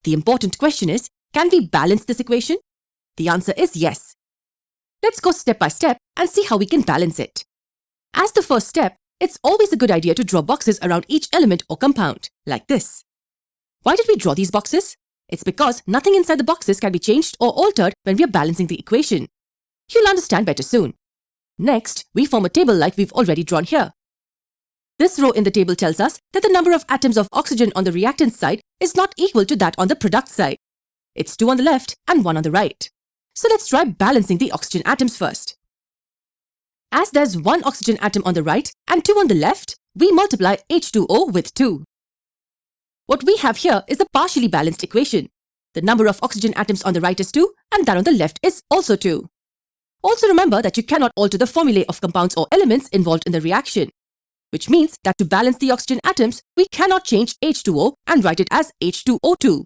The important question is, can we balance this equation? The answer is yes. Let's go step by step and see how we can balance it. As the first step, it's always a good idea to draw boxes around each element or compound, like this. Why did we draw these boxes? It's because nothing inside the boxes can be changed or altered when we are balancing the equation. You'll understand better soon. Next, we form a table like we've already drawn here. This row in the table tells us that the number of atoms of oxygen on the reactant side is not equal to that on the product side. It's 2 on the left and 1 on the right. So let's try balancing the oxygen atoms first. As there's 1 oxygen atom on the right and 2 on the left, we multiply H2O with 2. What we have here is a partially balanced equation. The number of oxygen atoms on the right is 2 and that on the left is also 2. Also remember that you cannot alter the formulae of compounds or elements involved in the reaction, which means that to balance the oxygen atoms, we cannot change H2O and write it as H2O2.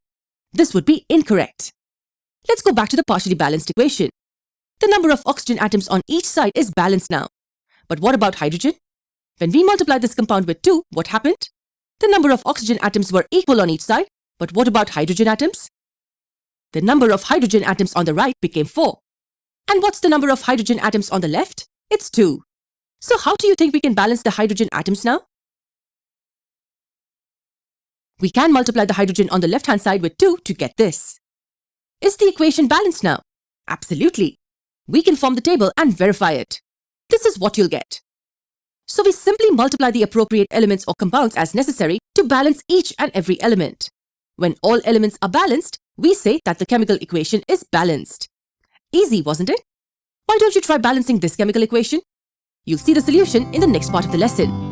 This would be incorrect. Let's go back to the partially balanced equation. The number of oxygen atoms on each side is balanced now. But what about hydrogen? When we multiplied this compound with 2, what happened? The number of oxygen atoms were equal on each side, but what about hydrogen atoms? The number of hydrogen atoms on the right became 4. And what's the number of hydrogen atoms on the left? It's 2. So how do you think we can balance the hydrogen atoms now? We can multiply the hydrogen on the left-hand side with 2 to get this. Is the equation balanced now? Absolutely. We can form the table and verify it. This is what you'll get. So we simply multiply the appropriate elements or compounds as necessary to balance each and every element. When all elements are balanced, we say that the chemical equation is balanced. Easy, wasn't it? Why don't you try balancing this chemical equation? You'll see the solution in the next part of the lesson.